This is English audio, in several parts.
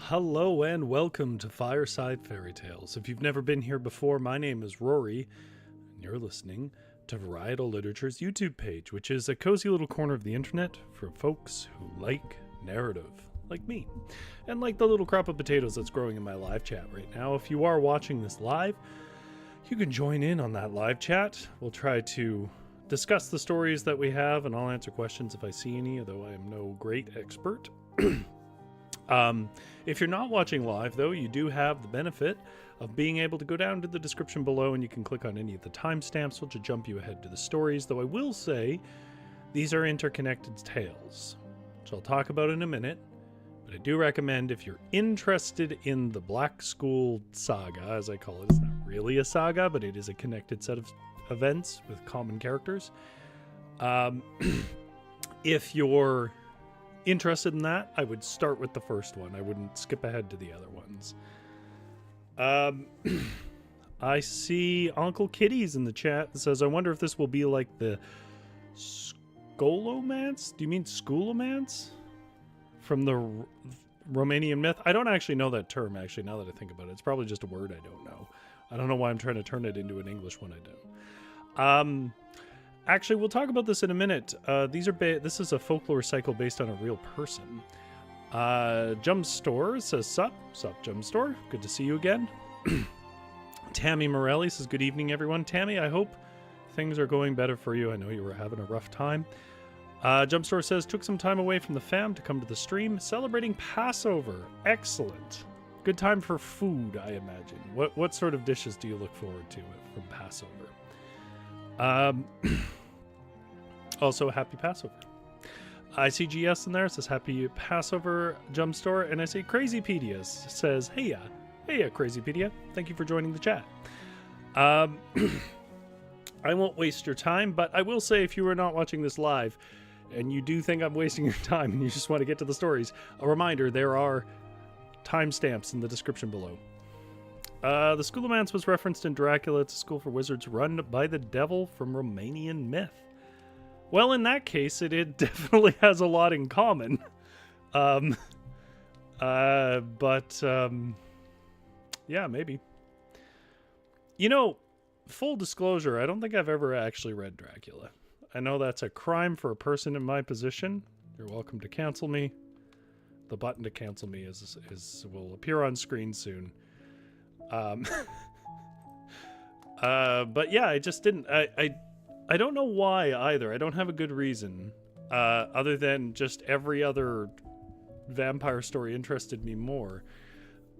Hello and welcome to Fireside Fairytales. If you've never been here before, my name is Rory, and you're listening to Varietal Literature's YouTube page, which is a cozy little corner of the internet for folks who like narrative, like me, and like the little crop of potatoes that's growing in my live chat right now. If you are watching this live, you can join in on that live chat. We'll try to discuss the stories that we have, and I'll answer questions if I see any, although I am no great expert. If you're not watching live, though, you do have the benefit of being able to go down to the description below and you can click on any of the timestamps, which will jump you ahead to the stories, though I will say these are interconnected tales, which I'll talk about in a minute. But I do recommend, if you're interested in the Black School Saga, as I call it, it's not really a saga, but it is a connected set of events with common characters. If you're interested in that, I would start with the first one. I wouldn't skip ahead to the other ones. I see Uncle Kitty's in the chat that says, I wonder if this will be like the Skolomance? Do you mean Schoolomance? From the Romanian myth? I don't actually know that term, actually, now that I think about it. It's probably just a word I don't know. I don't know why I'm trying to turn it into an English one I don't. Actually, we'll talk about this in a minute. This is a folklore cycle based on a real person. Jum Store says, Sup, Jum Store. Good to see you again. Tammy Morelli says, good evening, everyone. Tammy, I hope things are going better for you. I know you were having a rough time. Jump Store says, took some time away from the fam to come to the stream, celebrating Passover. Excellent. Good time for food, I imagine. What sort of dishes do you look forward to from Passover? Also, happy Passover. I see GS in there, says happy Passover, Jump Store, and I see Crazypedia says, heya, Crazypedia, thank you for joining the chat. I won't waste your time, but I will say, if you are not watching this live and you do think I'm wasting your time and you just want to get to the stories, a reminder, there are timestamps in the description below. The Schoolomance was referenced in Dracula. It's a school for wizards run by the devil from Romanian myth. Well, in that case, it definitely has a lot in common. Yeah, maybe. You know, full disclosure, I don't think I've ever actually read Dracula. I know that's a crime for a person in my position. You're welcome to cancel me. The button to cancel me will appear on screen soon. But yeah, I just didn't. I don't know why either. I don't have a good reason, other than just every other vampire story interested me more.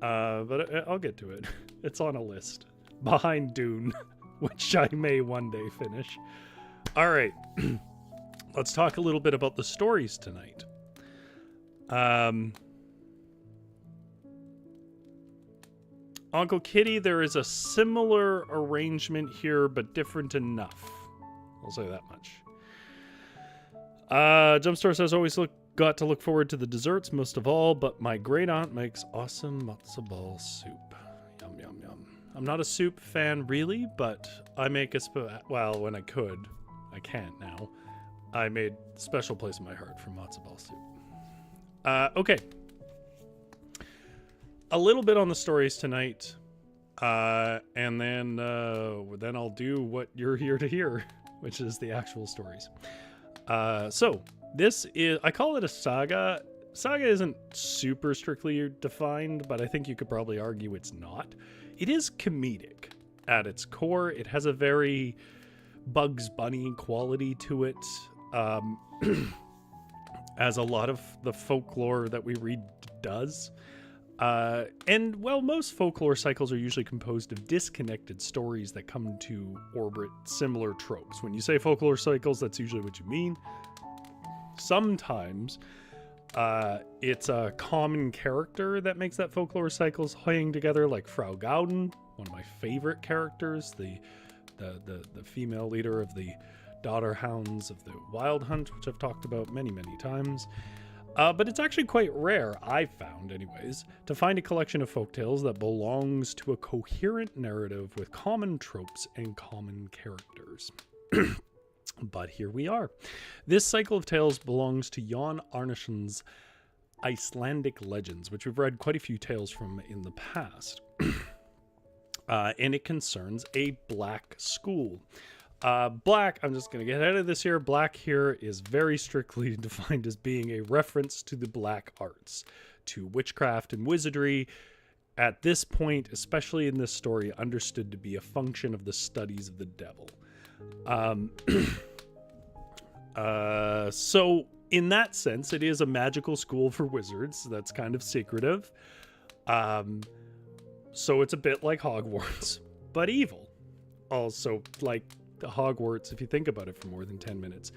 But I'll get to it. It's on a list behind Dune, which I may one day finish. All right, let's talk a little bit about the stories tonight. Uncle Kitty, there is a similar arrangement here, but different enough. I'll say that much. Jumpstore says, always got to look forward to the desserts most of all, but my great aunt makes awesome matzo ball soup. Yum, yum, yum. I'm not a soup fan really, but I make well, when I could. I can't now. I made a special place in my heart for matzo ball soup. Okay. A little bit on the stories tonight. And then I'll do what you're here to hear, which is the actual stories. So this is, I call it a saga. Saga isn't super strictly defined, but I think you could probably argue it's not. It is comedic at its core. It has a very Bugs Bunny quality to it, as a lot of the folklore that we read does. And well, most folklore cycles are usually composed of disconnected stories that come to orbit similar tropes. When you say folklore cycles, that's usually what you mean. Sometimes it's a common character that makes that folklore cycles hang together, like Frau Gauden, one of my favorite characters, the female leader of the daughter hounds of the Wild Hunt, which I've talked about many times. But it's actually quite rare, I've found anyways, to find a collection of folktales that belongs to a coherent narrative with common tropes and common characters. But here we are. This cycle of tales belongs to Jan Arnason's Icelandic legends, which we've read quite a few tales from in the past. And it concerns a black school. Black, I'm just going to get ahead of this here. Black here is very strictly defined as being a reference to the black arts, to witchcraft and wizardry. At this point, especially in this story, understood to be a function of the studies of the devil. So in that sense, it is a magical school for wizards. That's kind of secretive. So it's a bit like Hogwarts, but evil. Also, like Hogwarts, if you think about it for more than 10 minutes.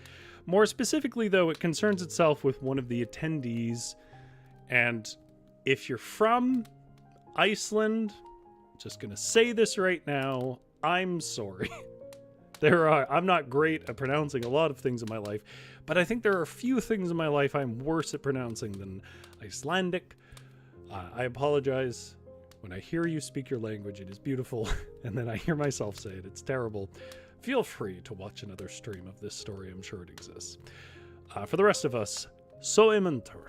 More specifically, though, it concerns itself with one of the attendees. And if you're from Iceland, just going to say this right now, I'm sorry. I'm not great at pronouncing a lot of things in my life, but I think there are a few things in my life I'm worse at pronouncing than Icelandic. I apologize. When I hear you speak your language, it is beautiful, and then I hear myself say it, it's terrible. Feel free to watch another stream of this story. I'm sure it exists. For the rest of us, Sœmundur,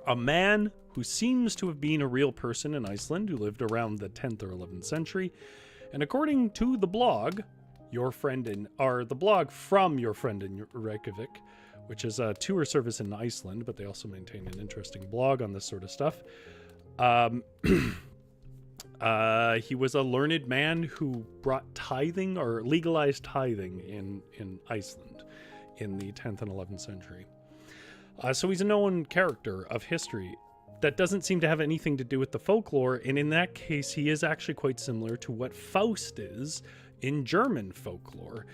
a man who seems to have been a real person in Iceland who lived around the 10th or 11th century. And according to the blog, the blog from Your Friend in Reykjavik, which is a tour service in Iceland, but they also maintain an interesting blog on this sort of stuff. He was a learned man who brought tithing or legalized tithing in Iceland in the 10th and 11th century. So he's a known character of history that doesn't seem to have anything to do with the folklore. And in that case, he is actually quite similar to what Faust is in German folklore.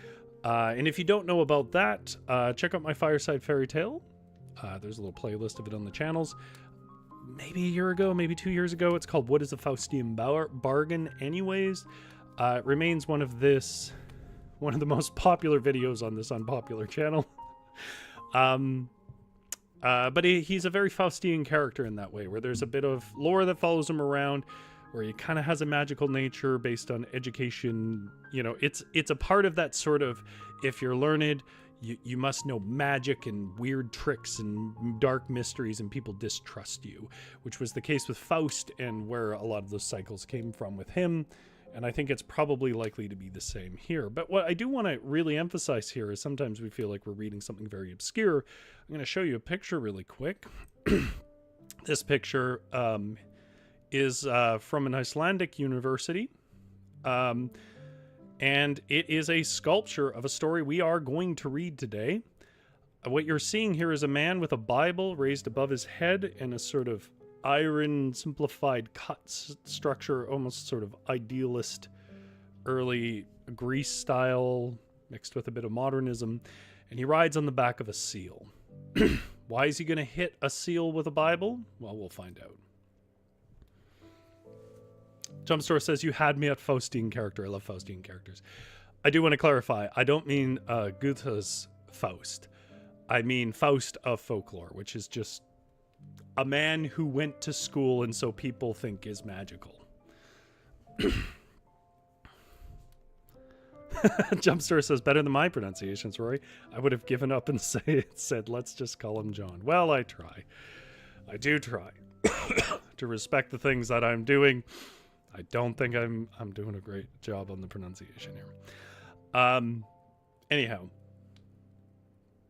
And if you don't know about that, check out my Fireside Fairytale. There's a little playlist of it on the channels. Maybe a year ago, maybe 2 years ago. It's called What is a Faustian Bargain Anyways? It remains one of the most popular videos on this unpopular channel. But he's a very Faustian character in that way, where there's a bit of lore that follows him around, where he kind of has a magical nature based on education. You know, it's a part of that sort of, if you're learned, you must know magic and weird tricks and dark mysteries, and people distrust you, which was the case with Faust and where a lot of those cycles came from with him. And I think it's probably likely to be the same here. But what I do want to really emphasize here is sometimes we feel like we're reading something very obscure. I'm going to show you a picture really quick. This picture is from an Icelandic university. And it is a sculpture of a story we are going to read today. What you're seeing here is a man with a Bible raised above his head and a sort of iron simplified cut structure, almost sort of idealist early Greece style mixed with a bit of modernism, and he rides on the back of a seal. Why is he going to hit a seal with a Bible? Well, we'll find out. Jumpstore says, you had me at Faustian character. I love Faustian characters. I do want to clarify, I don't mean Goethe's Faust. I mean Faust of folklore, which is just a man who went to school and so people think is magical. Jumpstore says, better than my pronunciations, Rory. I would have given up and said, let's just call him John. Well, I try. I do try to respect the things that I'm doing. I don't think I'm doing a great job on the pronunciation here. Anyhow,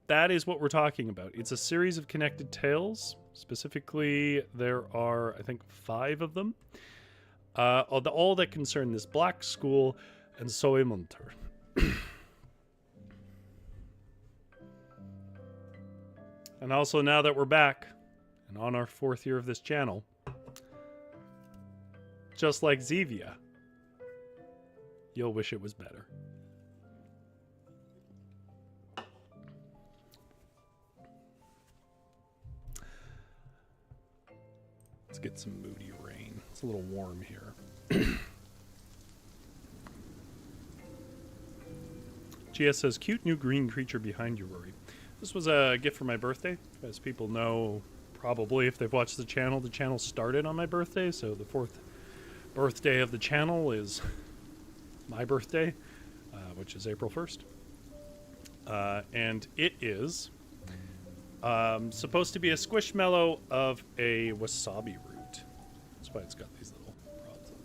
that is what we're talking about. It's a series of connected tales. Specifically, there are, I think, 5 of them. All that concern this black school and Sœmundur. And also, now that we're back and on our 4th year of this channel, just like Zevia, you'll wish it was better. Let's get some moody rain. It's a little warm here. GS says, cute new green creature behind you, Rory. This was a gift for my birthday. As people know, probably if they've watched the channel started on my birthday. So the 4th birthday of the channel is my birthday, which is April 1st. And it is supposed to be a squishmallow of a wasabi root. That's why it's got these little rods on it.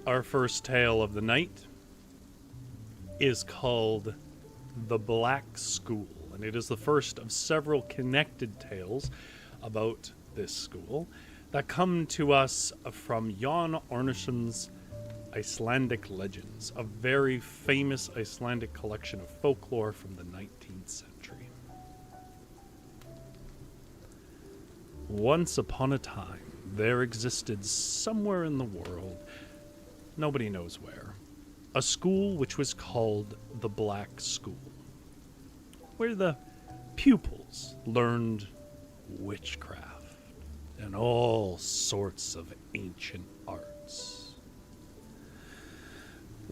Our first tale of the night is called The Black School, and it is the first of several connected tales about this school that come to us from Jan Arnason's Icelandic Legends, a very famous Icelandic collection of folklore from the 19th century. Once upon a time, there existed somewhere in the world, nobody knows where, a school which was called the Black School, where the pupils learned witchcraft and all sorts of ancient arts.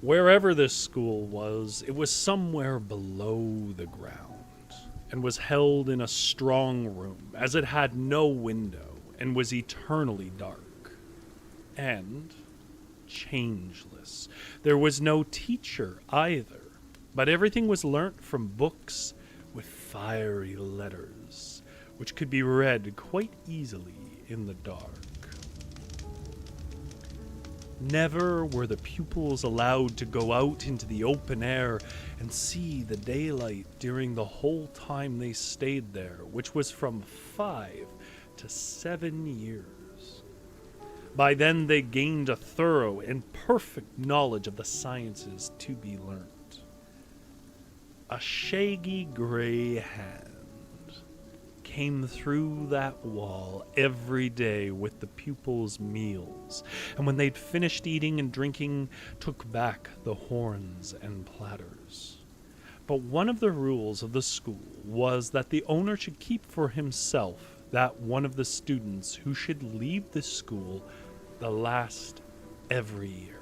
Wherever this school was, it was somewhere below the ground and was held in a strong room, as it had no window and was eternally dark and changeless. There was no teacher either, but everything was learnt from books with fiery letters, which could be read quite easily in the dark. Never were the pupils allowed to go out into the open air and see the daylight during the whole time they stayed there, which was from 5 to 7 years. By then they gained a thorough and perfect knowledge of the sciences to be learnt. A shaggy gray hand came through that wall every day with the pupils' meals, and when they'd finished eating and drinking, took back the horns and platters. But one of the rules of the school was that the owner should keep for himself that one of the students who should leave the school the last every year.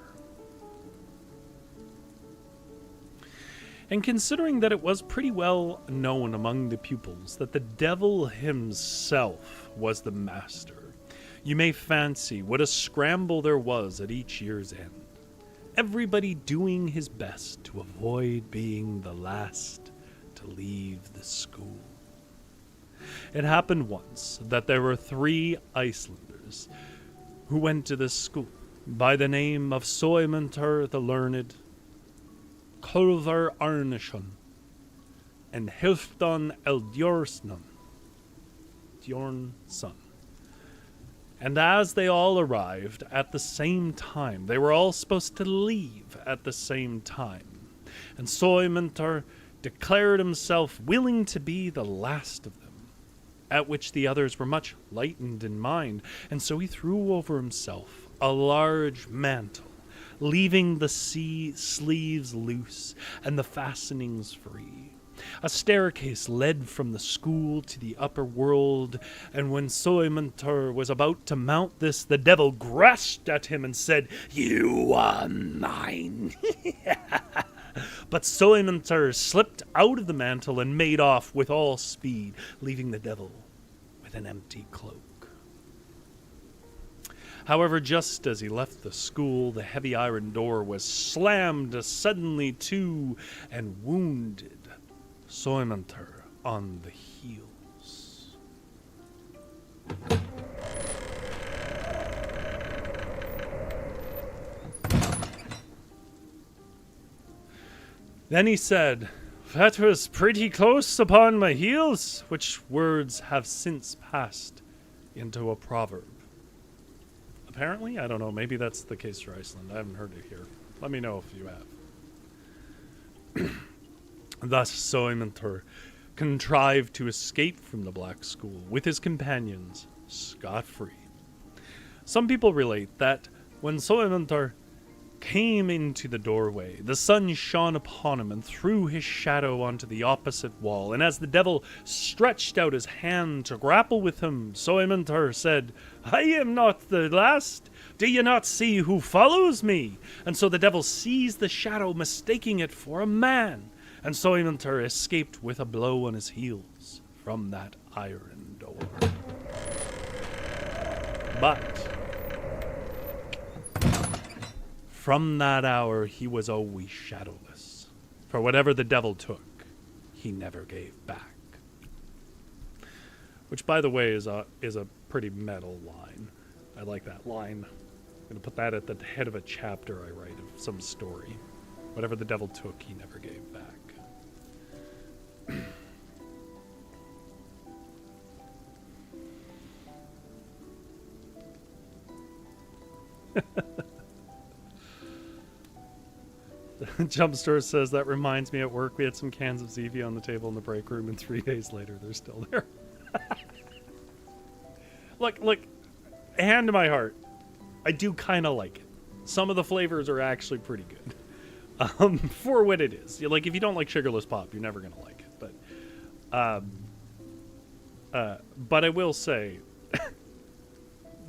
And considering that it was pretty well known among the pupils that the devil himself was the master, you may fancy what a scramble there was at each year's end. Everybody doing his best to avoid being the last to leave the school. It happened once that there were 3 Icelanders who went to this school by the name of Sœmundur the Learned, Kalf Arnason, and Hilfdan Eldjorsson, Djornsson. And as they all arrived at the same time, they were all supposed to leave at the same time. And Sœmundur declared himself willing to be the last of them, at which the others were much lightened in mind, and so he threw over himself a large mantle, leaving the sleeves loose and the fastenings free. A staircase led from the school to the upper world, and when Sœmundur was about to mount this, the devil grasped at him and said, "You are mine." But Sœmundur slipped out of the mantle and made off with all speed, leaving the devil with an empty cloak. However, just as he left the school, the heavy iron door was slammed suddenly to and wounded Sœmundur on the heels. Then he said, "That was pretty close upon my heels," which words have since passed into a proverb. Apparently, I don't know, maybe that's the case for Iceland. I haven't heard it here. Let me know if you have. Thus, Sœmundur contrived to escape from the Black School with his companions scot-free. Some people relate that when Sœmundur came into the doorway, the sun shone upon him and threw his shadow onto the opposite wall, and as the devil stretched out his hand to grapple with him, Sœmundur said, "I am not the last. Do you not see who follows me?" And so the devil seized the shadow, mistaking it for a man, and Sœmundur escaped with a blow on his heels from that iron door. But from that hour, he was always shadowless, for whatever the devil took, he never gave back. Which, by the way, is a pretty metal line. I like that line. I'm going to put that at the head of a chapter I write of some story. Whatever the devil took, he never gave back. Jumpstore says, "That reminds me, at work we had some cans of Zevia on the table in the break room, and 3 days later they're still there." Look, hand to my heart, I do kind of like it. Some of the flavors are actually pretty good. For what it is. Like, if you don't like sugarless pop, you're never gonna like it. But I will say,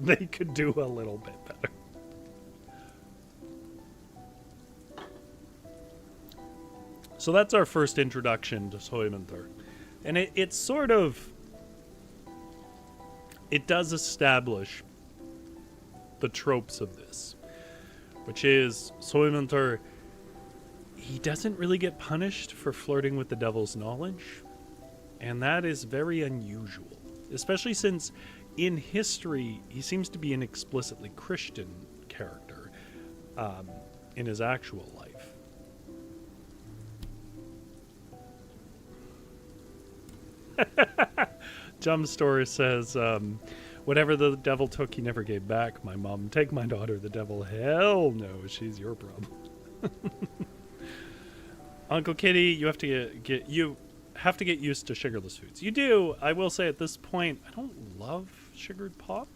they could do a little bit better. So that's our first introduction to Sœmundur. And it sort of... It does establish the tropes of this. Which is, Sœmundur, he doesn't really get punished for flirting with the devil's knowledge. And that is very unusual. Especially since, in history, he seems to be an explicitly Christian character in his actual life. Jumpstore says, "Whatever the devil took, he never gave back. My mom, take my daughter, the devil. Hell no, she's your problem." Uncle Kitty, you have to get used to sugarless foods. You do. I will say at this point, I don't love sugared pop.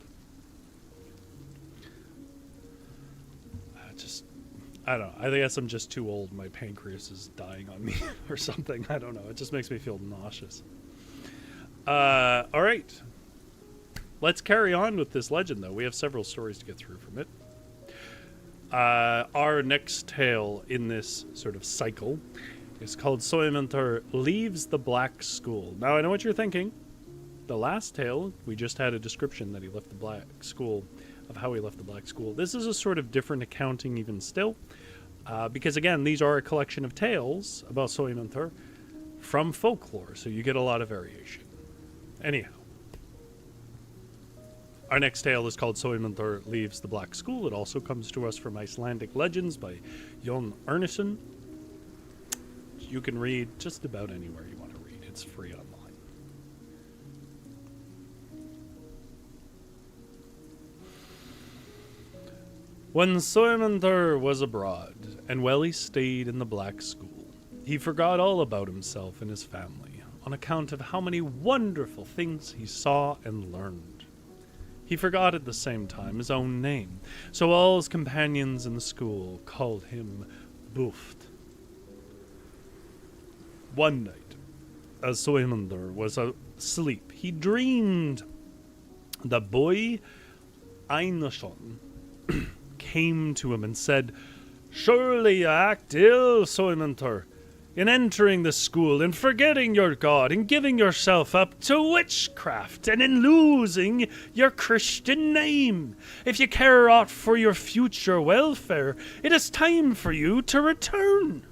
I don't know. I guess I'm just too old. My pancreas is dying on me or something. I don't know. It just makes me feel nauseous. All right. Let's carry on with this legend, though. We have several stories to get through from it. Our next tale in this sort of cycle is called Sœmundur Leaves the Black School. Now, I know what you're thinking. The last tale, we just had a description that he left the Black School, of how he left the Black School. This is a sort of different accounting even still, because, again, these are a collection of tales about Sœmundur from folklore, so you get a lot of variation. Anyhow, our next tale is called Sœmundur Leaves the Black School. It also comes to us from Icelandic Legends by Jon Arnason. You can read just about anywhere you want to read. It's free online. When Sœmundur was abroad, and well he stayed in the Black School, he forgot all about himself and his family, on account of how many wonderful things he saw and learned. He forgot at the same time his own name, so all his companions in the school called him Buft. One night, as Sœmundur was asleep, he dreamed the boy Arnason came to him and said, "Surely you act ill, Sœmundur, in entering the school, in forgetting your God, in giving yourself up to witchcraft, and in losing your Christian name. If you care aught for your future welfare, it is time for you to return."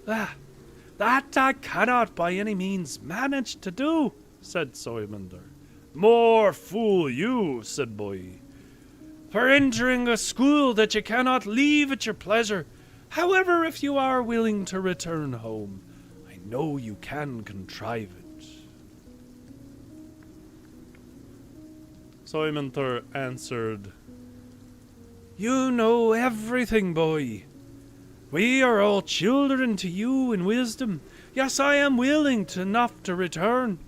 "That I cannot by any means manage to do," said Sœmundur. "More fool you," said Boy, "for entering a school that you cannot leave at your pleasure. However, if you are willing to return home, I know you can contrive it." Sœmundur answered, "You know everything, boy. We are all children to you in wisdom. Yes, I am willing enough to return."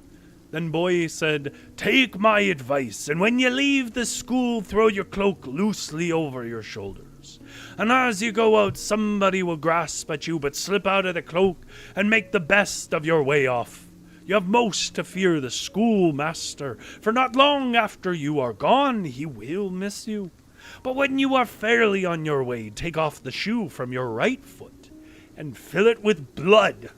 Then Boy said, "Take my advice, and when you leave the school, throw your cloak loosely over your shoulders. And as you go out, somebody will grasp at you, but slip out of the cloak and make the best of your way off. You have most to fear the schoolmaster, for not long after you are gone, he will miss you. But when you are fairly on your way, take off the shoe from your right foot and fill it with blood."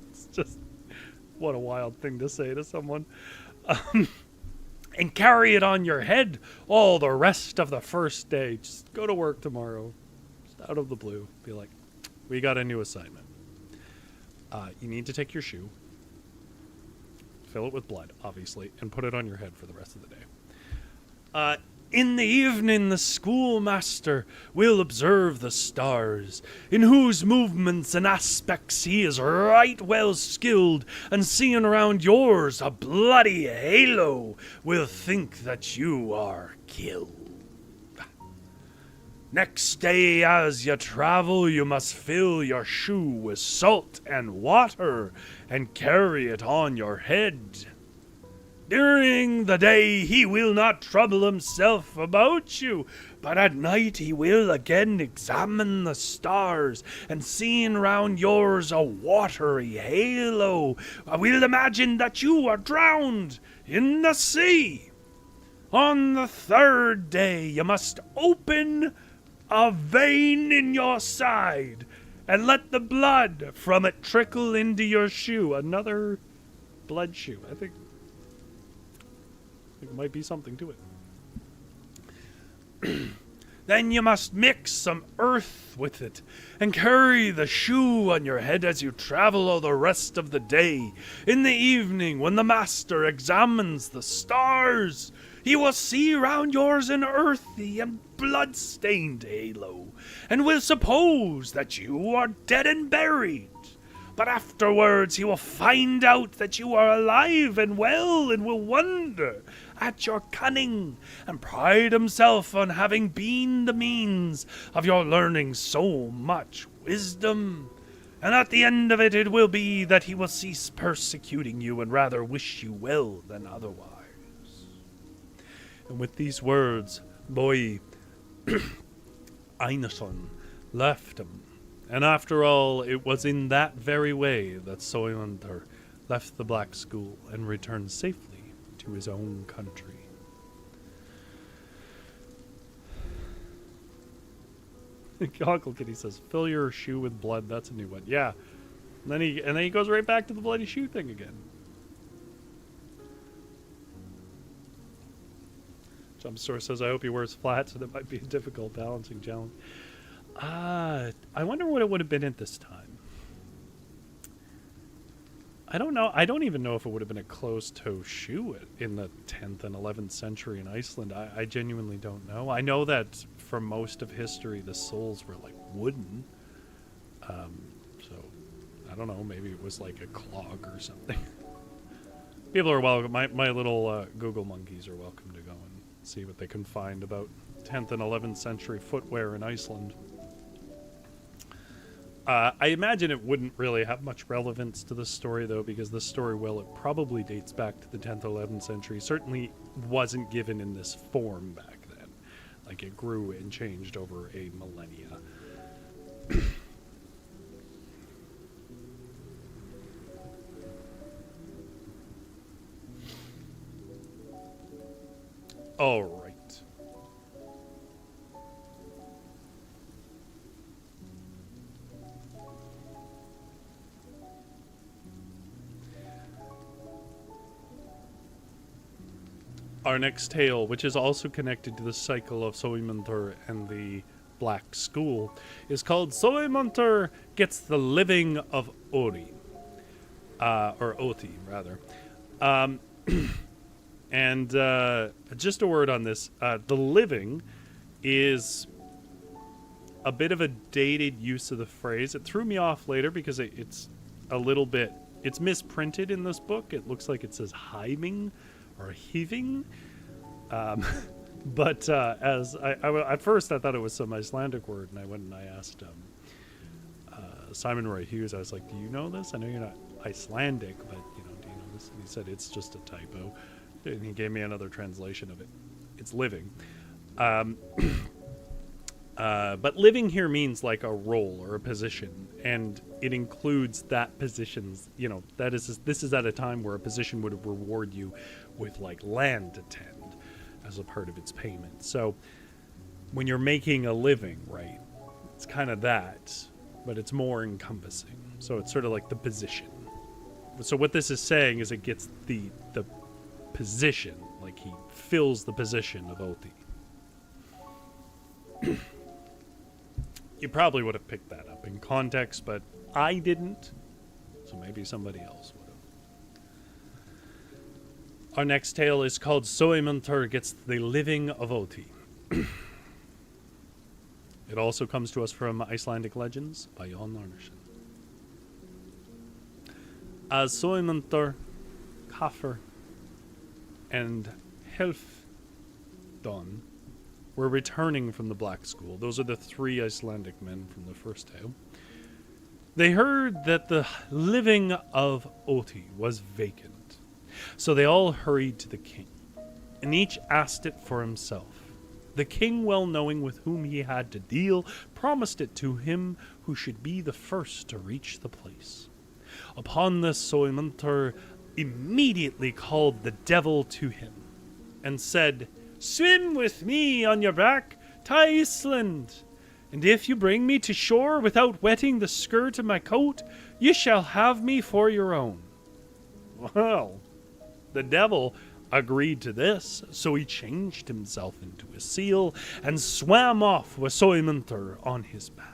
It's just, what a wild thing to say to someone. "And carry it on your head all the rest of the first day. Just go to work tomorrow, just out of the blue. Be like, we got a new assignment. You need to take your shoe, fill it with blood, obviously, and put it on your head for the rest of the day. In the evening, the schoolmaster will observe the stars, in whose movements and aspects he is right well skilled, and seeing around yours a bloody halo, will think that you are killed. Next day, as you travel, you must fill your shoe with salt and water, and carry it on your head. During the day he will not trouble himself about you, but at night he will again examine the stars, and seeing round yours a watery halo, will imagine that you are drowned in the sea. On the third day you must open a vein in your side, and let the blood from it trickle into your shoe." Another blood shoe. I think there might be something to it. "Then you must mix some earth with it, and carry the shoe on your head as you travel all the rest of the day. In the evening, when the master examines the stars, he will see round yours an earthy and blood-stained halo, and will suppose that you are dead and buried. But afterwards he will find out that you are alive and well, and will wonder at your cunning, and pride himself on having been the means of your learning so much wisdom. And at the end of it, it will be that he will cease persecuting you, and rather wish you well than otherwise." And with these words, Boy Arnason left him. And after all, it was in that very way that Sœmundur left the Black School and returned safely to his own country. Uncle Kitty says, "Fill your shoe with blood." That's a new one. Yeah. And then he goes right back to the bloody shoe thing again. Jumpstore says, "I hope he wears flats, so that might be a difficult balancing challenge." I wonder what it would have been at this time. I don't know. I don't even know if it would have been a closed-toe shoe in the 10th and 11th century in Iceland. I genuinely don't know. I know that for most of history, the soles were like wooden. So, I don't know. Maybe it was like a clog or something. People are welcome. My little Google monkeys are welcome to go and see what they can find about 10th and 11th century footwear in Iceland. I imagine it wouldn't really have much relevance to the story, though, because this story, well, it probably dates back to the 10th, 11th century. Certainly wasn't given in this form back then. Like, it grew and changed over a millennia. All right. Our next tale, which is also connected to the cycle of Sœmundur and the Black School, is called Sœmundur Gets the Living of Oddi. Or Oti, rather. And just a word on this. The living is a bit of a dated use of the phrase. It threw me off later because it's a little bit... It's misprinted in this book. It looks like it says hiving or heaving. But as I at first I thought it was some Icelandic word, and I went and I asked Simon Roy Hughes. I was like, "Do you know this? I know you're not Icelandic, but do you know this?" And he said it's just a typo, and he gave me another translation of it. It's living, but living here means like a role or a position, and it includes that position's. This is at a time where a position would reward you with like land to tend as a part of its payment. So when you're making a living, right, it's kind of that, but it's more encompassing. So it's sort of like the position. So what this is saying is it gets the position, like he fills the position of Oddi. You probably would have picked that up in context, but I didn't, so maybe somebody else would have. Our next tale is called Sœmundur Gets the Living of Oddi. It also comes to us from Icelandic Legends by Jon Arnason. As Sœmundur, Kalf, and Halfdan were returning from the Black School, those are the 3 Icelandic men from the first tale, they heard that the living of Oddi was vacant. So they all hurried to the king, and each asked it for himself. The king, well knowing with whom he had to deal, promised it to him who should be the first to reach the place. Upon this, Sœmundur immediately called the devil to him, and said, "Swim with me on your back to Iceland, and if you bring me to shore without wetting the skirt of my coat, you shall have me for your own." Well, the devil agreed to this, so he changed himself into a seal and swam off with Sœmundur on his back.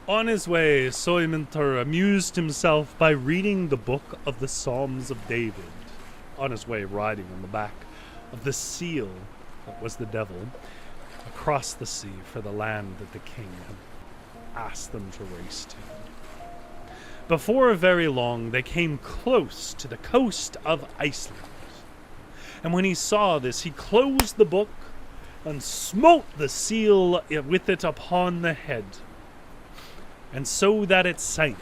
On his way, Sœmundur amused himself by reading the book of the Psalms of David, on his way riding on the back of the seal that was the devil, across the sea for the land that the king had asked them to race to. Before very long, they came close to the coast of Iceland. And when he saw this, he closed the book and smote the seal with it upon the head, and so that it sank.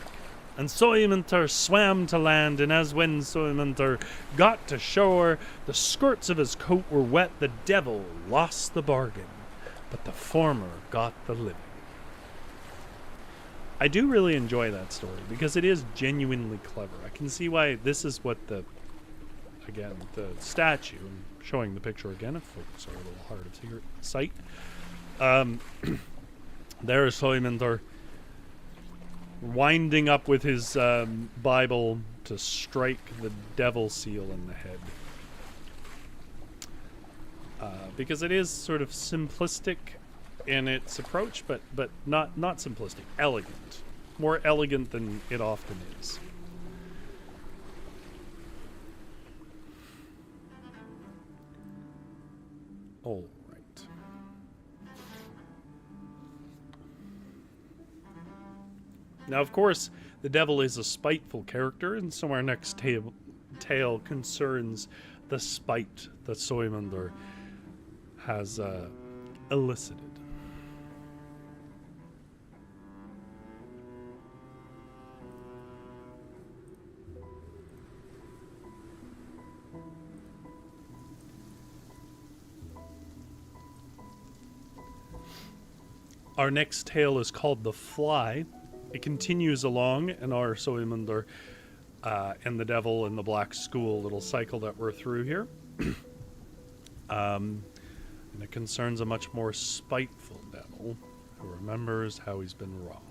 And Sœmundur swam to land, and as when Sœmundur got to shore, the skirts of his coat were wet, the devil lost the bargain, but the former got the living. I do really enjoy that story, because it is genuinely clever. I can see why this is what the statue, I'm showing the picture again if folks are a little hard of sight. There is Sœmundur winding up with his Bible to strike the devil seal in the head. Because it is sort of simplistic in its approach, but not simplistic, elegant. More elegant than it often is. All right. Now, of course, the devil is a spiteful character, and so our next tale concerns the spite that Sœmundur has elicited. Our next tale is called The Fly. It continues along in our Sœmundur and the Devil in the Black School little cycle that we're through here. And it concerns a much more spiteful devil who remembers how he's been wronged.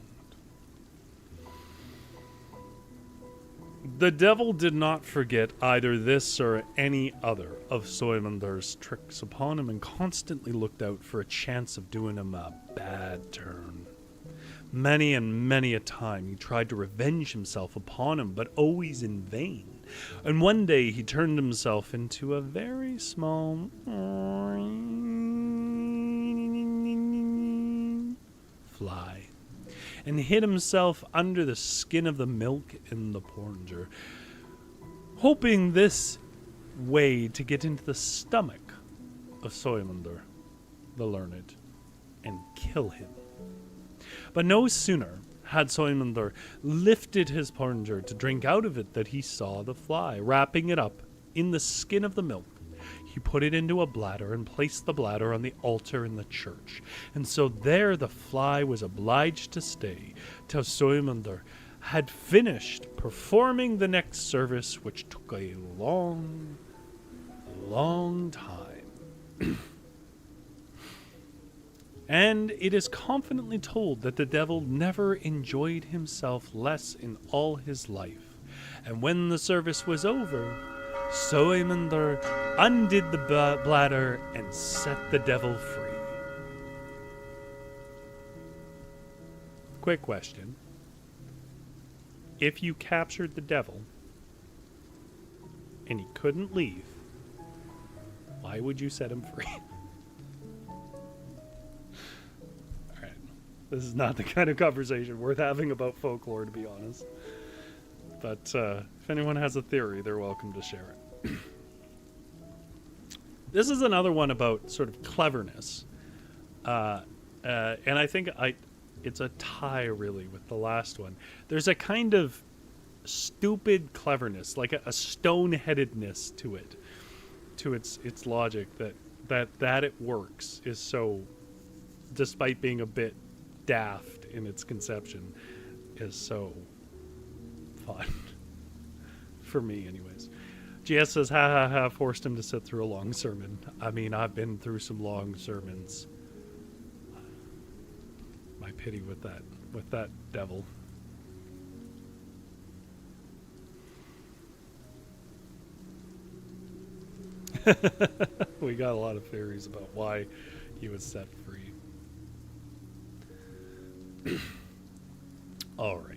The devil did not forget either this or any other of Sœmundur's tricks upon him and constantly looked out for a chance of doing him a bad turn. Many and many a time he tried to revenge himself upon him, but always in vain. And one day he turned himself into a very small fly and hid himself under the skin of the milk in the porringer, hoping this way to get into the stomach of Sœmundur, the learned, and kill him. But no sooner had Sœmundur lifted his porringer to drink out of it that he saw the fly, wrapping it up in the skin of the milk. He put it into a bladder and placed the bladder on the altar in the church. And so there the fly was obliged to stay till Sœmundur had finished performing the next service, which took a long, long time. And it is confidently told that the devil never enjoyed himself less in all his life. And when the service was over, Sœmundur undid the bladder and set the devil free. Quick question. If you captured the devil and he couldn't leave, why would you set him free? Alright. This is not the kind of conversation worth having about folklore, to be honest. But if anyone has a theory, they're welcome to share it. This is another one about sort of cleverness. And I think it's a tie, really, with the last one. There's a kind of stupid cleverness, like a stone-headedness to it, to its logic, that it works is so, despite being a bit daft in its conception, is so fun. For me, anyways. GS says, ha ha ha, forced him to sit through a long sermon. I mean, I've been through some long sermons. My pity with that devil. We got a lot of theories about why he was set free. All right.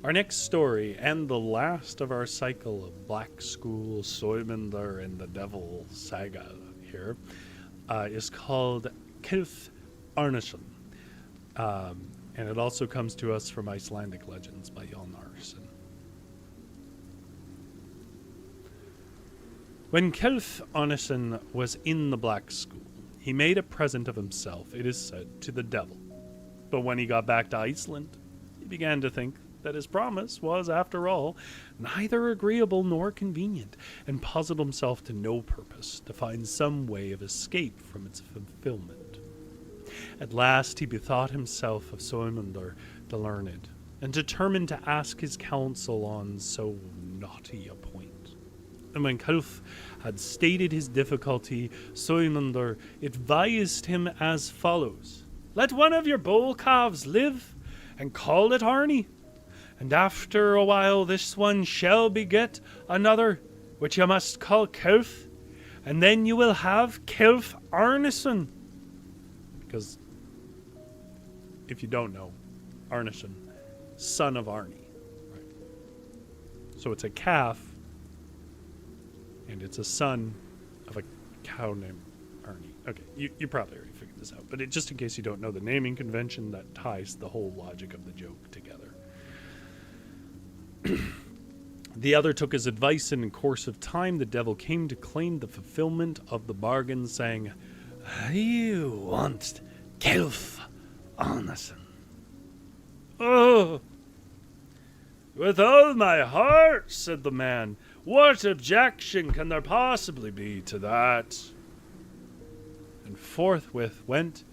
Our next story, and the last of our cycle of Black School, Sœmundur, and the Devil saga here, is called Kalf Arnason. And it also comes to us from Icelandic Legends by Arnason. When Kalf Arnason was in the Black School, he made a present of himself, it is said, to the devil. But when he got back to Iceland, he began to think that his promise was, after all, neither agreeable nor convenient, and puzzled himself to no purpose to find some way of escape from its fulfillment. At last he bethought himself of Sœmundur the learned, and determined to ask his counsel on so knotty a point. And when Kalf had stated his difficulty, Sœmundur advised him as follows: "Let one of your bull calves live, and call it Arni. And after a while this one shall beget another, which you must call Kalf, and then you will have Kalf Arnason." Because, if you don't know, Arnason, son of Arni. Right? So it's a calf, and it's a son of a cow named Arni. Okay, you probably already figured this out, but just in case you don't know the naming convention, that ties the whole logic of the joke together. The other took his advice, and in course of time the devil came to claim the fulfillment of the bargain, saying, "You want Kalf Arnason?" "Oh, with all my heart," said the man. "What objection can there possibly be to that?" and forthwith went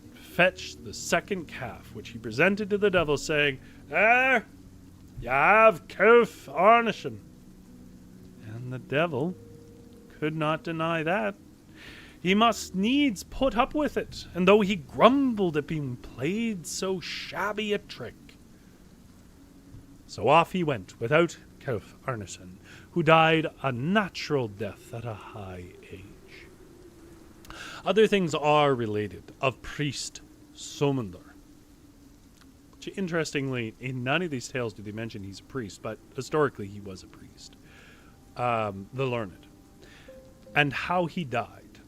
and fetched the second calf, which he presented to the devil, saying, "There, you have Kalf Arnason." And the devil could not deny that. He must needs put up with it, and though he grumbled at being played so shabby a trick. So off he went without Kalf Arnason, who died a natural death at a high age. Other things are related of priest Sœmundur. Interestingly, in none of these tales do they mention he's a priest, but historically he was a priest. The learned. And how he died.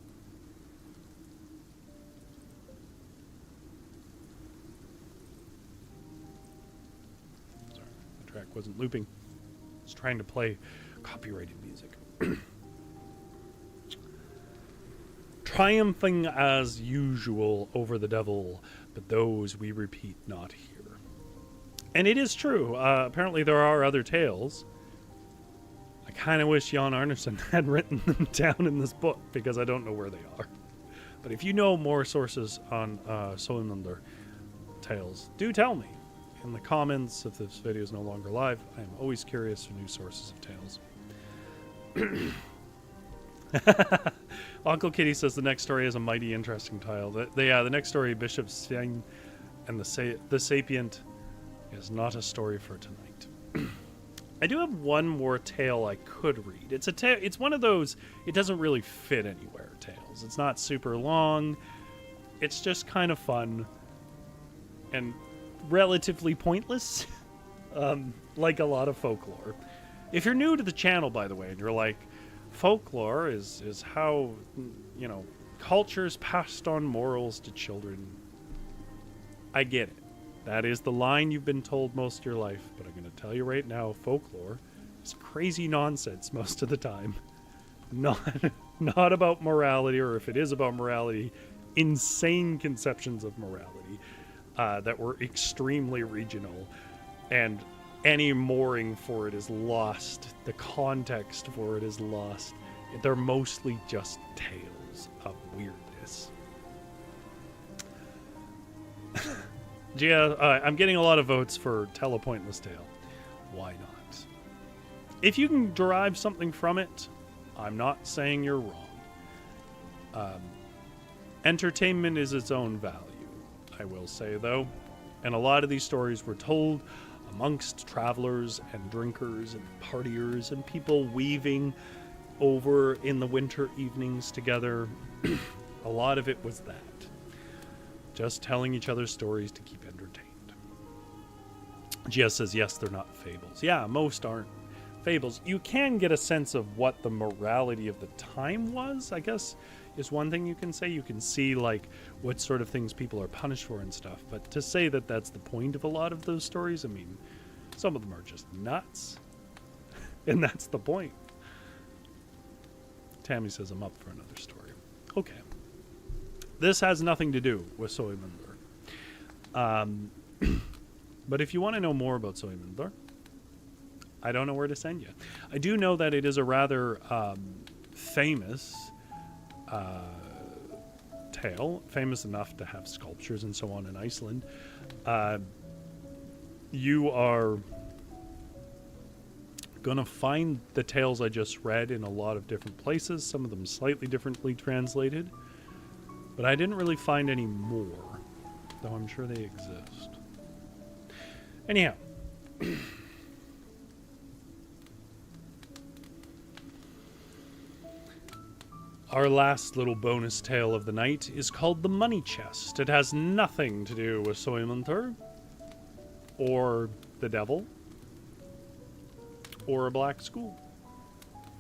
Sorry, the track wasn't looping. I was trying to play copyrighted music. Triumphing as usual over the devil, but those we repeat not here. And it is true. Apparently there are other tales. I kind of wish Jan Arnason had written them down in this book, because I don't know where they are. But if you know more sources on Sœmundur tales, do tell me in the comments. If this video is no longer live, I am always curious for new sources of tales. Uncle Kitty says the next story is a mighty interesting tale. The next story, Bishop Stein and the Sapient, is not a story for tonight. I do have one more tale I could read. It's a tale. It's one of those, it doesn't really fit anywhere tales. It's not super long. It's just kind of fun and relatively pointless, like a lot of folklore. If you're new to the channel, by the way, and you're like, folklore is how, cultures passed on morals to children. I get it. That is the line you've been told most of your life, but I'm going to tell you right now, folklore is crazy nonsense most of the time. Not about morality, or if it is about morality, insane conceptions of morality that were extremely regional, and any mooring for it is lost. The context for it is lost. They're mostly just tales of weirdness. Yeah, I'm getting a lot of votes for tell a pointless tale. Why not? If you can derive something from it, I'm not saying you're wrong. Entertainment is its own value, I will say, though. And a lot of these stories were told amongst travelers and drinkers and partiers and people weaving over in the winter evenings together. A lot of it was that. Just telling each other stories to keep entertained. Gia says, yes, they're not fables. Yeah, most aren't fables. You can get a sense of what the morality of the time was, I guess, is one thing you can say. You can see, like, what sort of things people are punished for and stuff. But to say that that's the point of a lot of those stories, I mean, some of them are just nuts. And that's the point. Tammy says, I'm up for another story. Okay. This has nothing to do with Sœmundur. But if you want to know more about Sœmundur, I don't know where to send you. I do know that it is a rather famous tale, famous enough to have sculptures and so on in Iceland. You are going to find the tales I just read in a lot of different places, some of them slightly differently translated. But I didn't really find any more, though I'm sure they exist. Anyhow. Our last little bonus tale of the night is called The Money Chest. It has nothing to do with Sœmundur, or the devil, or a black school.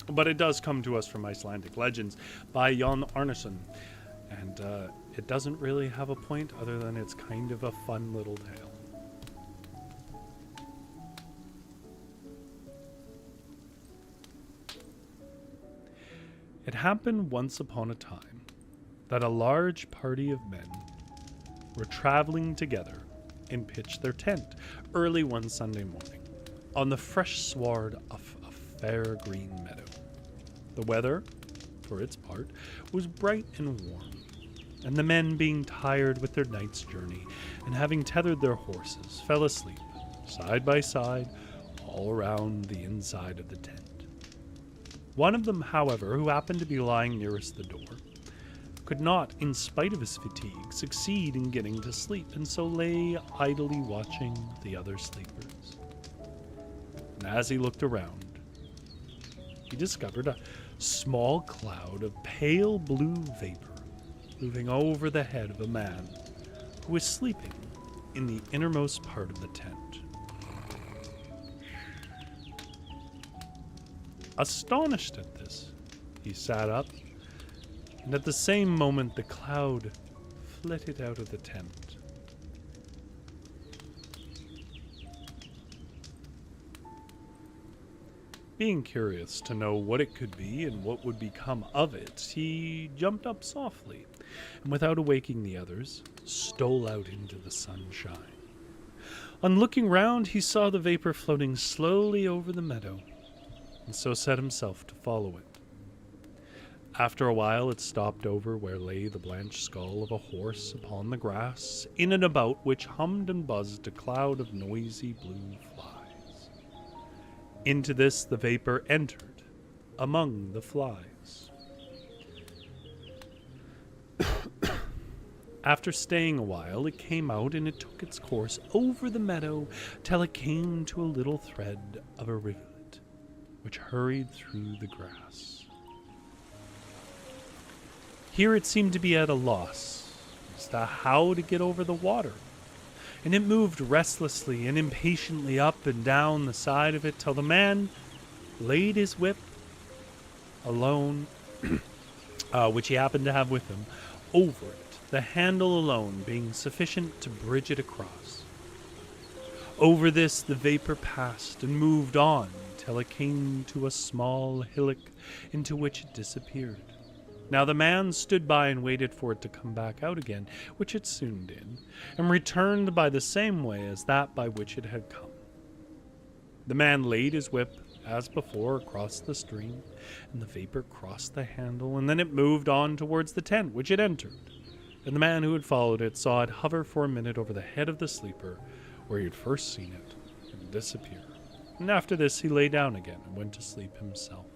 But it does come to us from Icelandic legends by Jan Arnason. And it doesn't really have a point other than it's kind of a fun little tale. It happened once upon a time that a large party of men were traveling together and pitched their tent early one Sunday morning on the fresh sward of a fair green meadow. The weather, for its part, was bright and warm, and the men, being tired with their night's journey and having tethered their horses, fell asleep, side by side, all around the inside of the tent. One of them, however, who happened to be lying nearest the door, could not, in spite of his fatigue, succeed in getting to sleep, and so lay idly watching the other sleepers. And as he looked around, he discovered a small cloud of pale blue vapor moving over the head of a man who was sleeping in the innermost part of the tent. Astonished at this, he sat up, and at the same moment the cloud flitted out of the tent. Being curious to know what it could be and what would become of it, he jumped up softly, and without awaking the others, stole out into the sunshine. On looking round, he saw the vapor floating slowly over the meadow, and so set himself to follow it. After a while, it stopped over where lay the blanched skull of a horse upon the grass, in and about which hummed and buzzed a cloud of noisy blue flies. Into this the vapor entered among the flies. After staying a while, it came out and it took its course over the meadow till it came to a little thread of a rivulet, which hurried through the grass. Here it seemed to be at a loss as to how to get over the water, and it moved restlessly and impatiently up and down the side of it till the man laid his whip alone, which he happened to have with him, over it, the handle alone being sufficient to bridge it across. Over this the vapor passed and moved on till it came to a small hillock into which it disappeared. Now the man stood by and waited for it to come back out again, which it soon did, and returned by the same way as that by which it had come. The man laid his whip, as before, across the stream, and the vapor crossed the handle, and then it moved on towards the tent, which it entered, and the man who had followed it saw it hover for a minute over the head of the sleeper, where he had first seen it, and disappear. And after this he lay down again and went to sleep himself.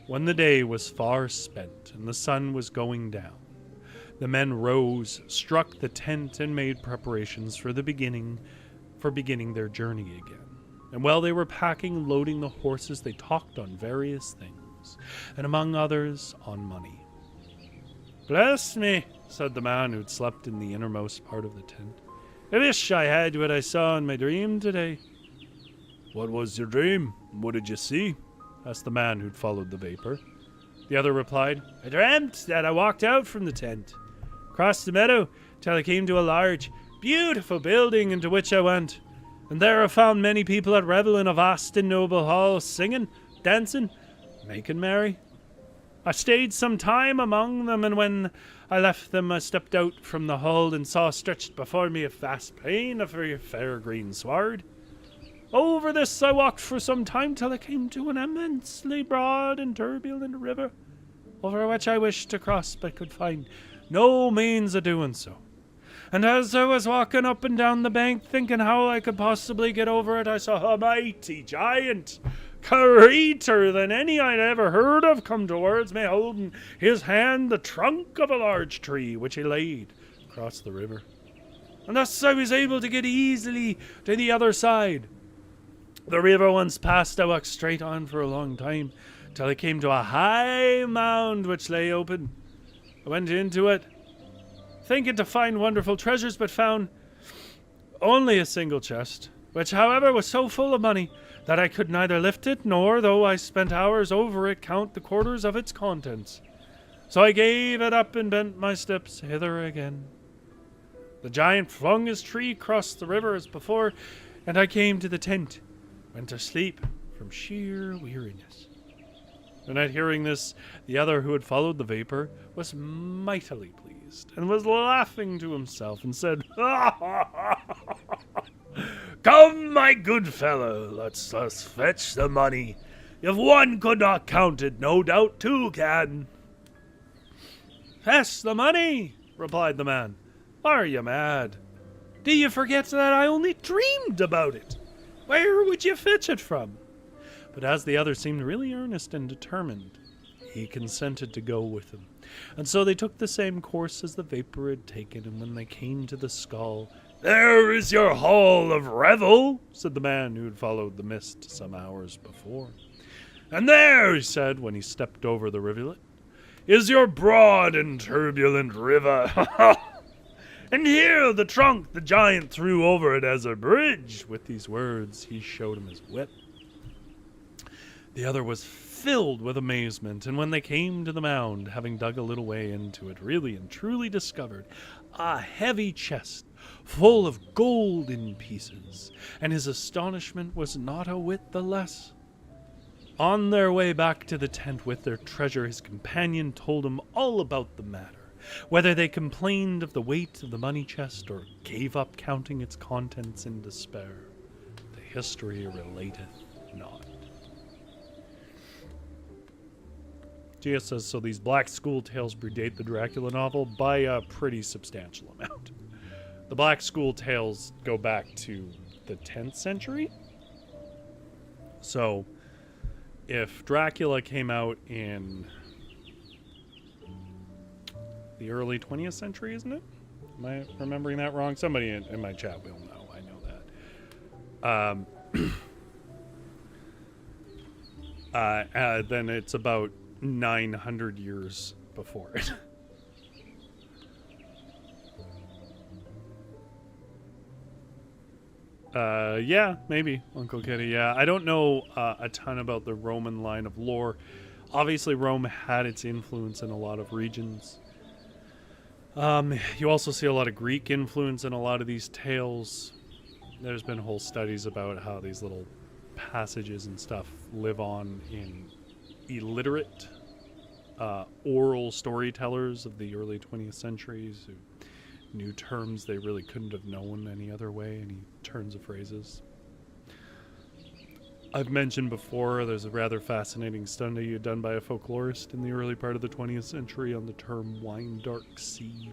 When the day was far spent and the sun was going down, the men rose, struck the tent, and made preparations for beginning their journey again. And while they were packing and loading the horses, they talked on various things, and among others, on money. "Bless me," said the man who'd slept in the innermost part of the tent. "I wish I had what I saw in my dream today." "What was your dream? What did you see?" asked the man who'd followed the vapor. The other replied, "I dreamt that I walked out from the tent, crossed the meadow, till I came to a large, beautiful building into which I went, and there I found many people at revel in a vast and noble hall, singing, dancing, making merry. I stayed some time among them, and when I left them I stepped out from the hall and saw stretched before me a vast plain of very fair green sward. Over this I walked for some time till I came to an immensely broad and turbulent river, over which I wished to cross but could find no means of doing so. And as I was walking up and down the bank, thinking how I could possibly get over it, I saw a mighty giant, greater than any I'd ever heard of, come towards me, holding his hand the trunk of a large tree, which he laid across the river. And thus I was able to get easily to the other side. The river once passed, I walked straight on for a long time, till I came to a high mound which lay open. I went into it, thinking to find wonderful treasures, but found only a single chest, which, however, was so full of money that I could neither lift it, nor, though I spent hours over it, count the quarters of its contents. So I gave it up and bent my steps hither again. The giant flung his tree across the river as before, and I came to the tent, went to sleep from sheer weariness. And at hearing this, the other who had followed the vapor was mightily pleased, and was laughing to himself, and said, "Come, my good fellow, let's fetch the money. If one could not count it, no doubt two can." "Pass the money," replied the man. "Are you mad? Do you forget that I only dreamed about it? Where would you fetch it from?" But as the other seemed really earnest and determined, he consented to go with him. And so they took the same course as the vapor had taken, and when they came to the skull, "There is your hall of revel," said the man who had followed the mist some hours before. "And there," he said, when he stepped over the rivulet, "is your broad and turbulent river. And here the trunk the giant threw over it as a bridge." With these words, he showed him his whip. The other was filled with amazement, and when they came to the mound, having dug a little way into it, really and truly discovered a heavy chest full of golden pieces, and his astonishment was not a whit the less. On their way back to the tent with their treasure, his companion told him all about the matter, whether they complained of the weight of the money chest or gave up counting its contents in despair. The history relateth not. Gia says, so these Black School tales predate the Dracula novel by a pretty substantial amount. The Black School tales go back to the 10th century. So, if Dracula came out in the early 20th century, isn't it? Am I remembering that wrong? Somebody in my chat will know. I know that. Then it's about 900 years before it. Yeah, maybe, Uncle Kitty, yeah. I don't know a ton about the Roman line of lore. Obviously, Rome had its influence in a lot of regions. You also see a lot of Greek influence in a lot of these tales. There's been whole studies about how these little passages and stuff live on in illiterate oral storytellers of the early 20th centuries who knew terms they really couldn't have known any other way, any turns of phrases. I've mentioned before there's a rather fascinating study done by a folklorist in the early part of the 20th century on the term wine dark sea,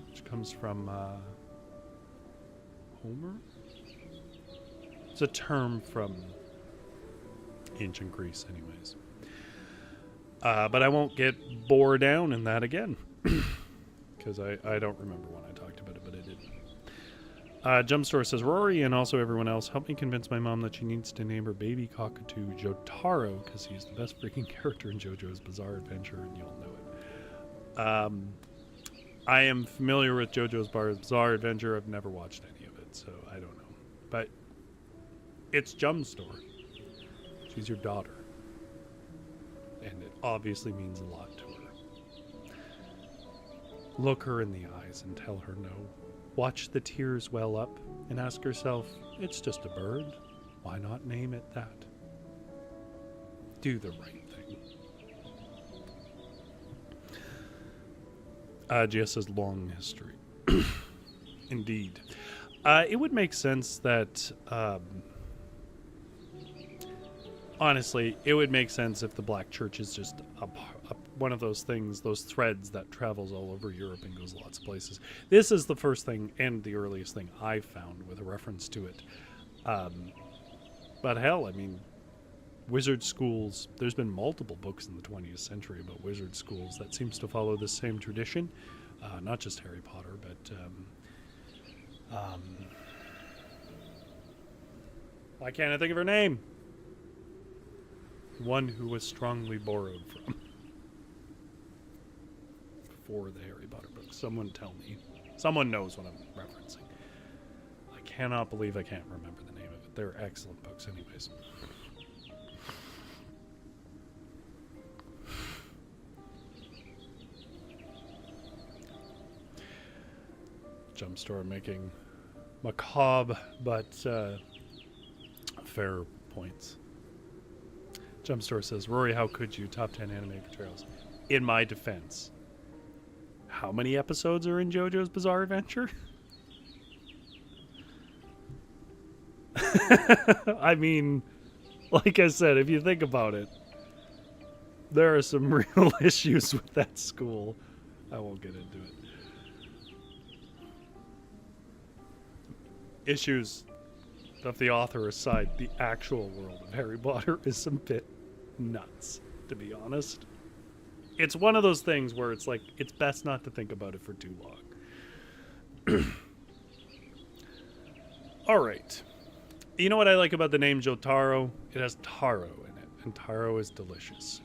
which comes from Homer? It's a term from ancient Greece anyways. But I won't get bored down in that again. Because I don't remember when I talked about it, but I did. Jumpstore says, Rory and also everyone else, help me convince my mom that she needs to name her baby cockatoo Jotaro, because he's the best freaking character in JoJo's Bizarre Adventure, and you'll know it. I am familiar with JoJo's Bizarre Adventure. I've never watched any of it, so I don't know. But it's Jumpstore. She's your daughter. And it obviously means a lot to her. Look her in the eyes and tell her no. Watch the tears well up and ask herself, it's just a bird. Why not name it that? Do the right thing. Gia says long history. Indeed. It would make sense that... honestly, it would make sense if the Black Church is just one of those things, those threads that travels all over Europe and goes lots of places. This is the first thing and the earliest thing I found with a reference to it. But hell, I mean, wizard schools, there's been multiple books in the 20th century about wizard schools that seems to follow the same tradition. Not just Harry Potter, but... why can't I think of her name? One who was strongly borrowed from. For the Harry Potter books. Someone tell me. Someone knows what I'm referencing. I cannot believe I can't remember the name of it. They're excellent books anyways. Jumpstore making macabre but fair points. Jumpstore says, Rory, how could you? Top 10 anime portrayals. In my defense, how many episodes are in JoJo's Bizarre Adventure? I mean, like I said, if you think about it, there are some real issues with that school. I won't get into it. Issues of the author aside, the actual world of Harry Potter is a bit nuts, to be honest. It's one of those things where it's like, it's best not to think about it for too long. All right. You know what I like about the name Jotaro? It has taro in it, and taro is delicious.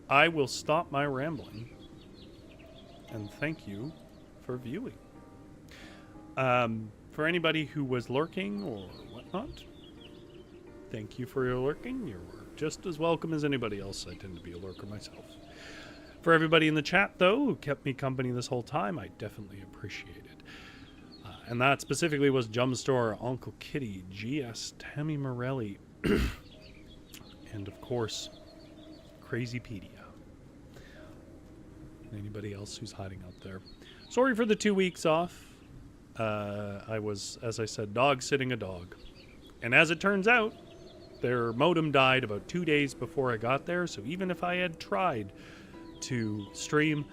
I will stop my rambling, and thank you for viewing. For anybody who was lurking or whatnot, thank you for your lurking. You're just as welcome as anybody else. I tend to be a lurker myself. For everybody in the chat, though, who kept me company this whole time, I definitely appreciate it. And that specifically was Jumpstore, Uncle Kitty, GS, Tammy Morelli, and of course, Crazypedia. Anybody else who's hiding out there. Sorry for the 2 weeks off. I was, as I said, dog sitting a dog. And as it turns out, their modem died about 2 days before I got there, so even if I had tried to stream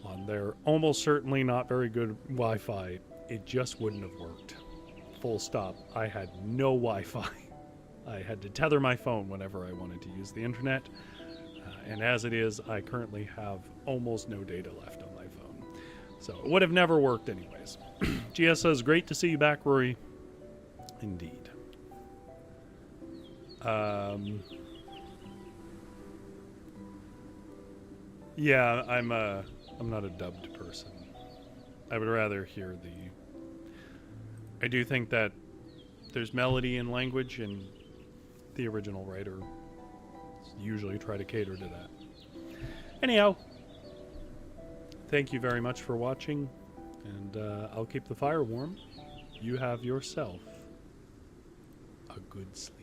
on their almost certainly not very good Wi-Fi, it just wouldn't have worked. Full stop. I had no Wi-Fi. I had to tether my phone whenever I wanted to use the internet. And as it is, I currently have almost no data left on my phone. So it would have never worked anyways. GS says, great to see you back, Rory. Indeed. Yeah, I'm not a dubbed person. I would rather hear the... I do think that there's melody in language, and the original writer usually try to cater to that. Anyhow, thank you very much for watching, and I'll keep the fire warm. You have yourself a good sleep.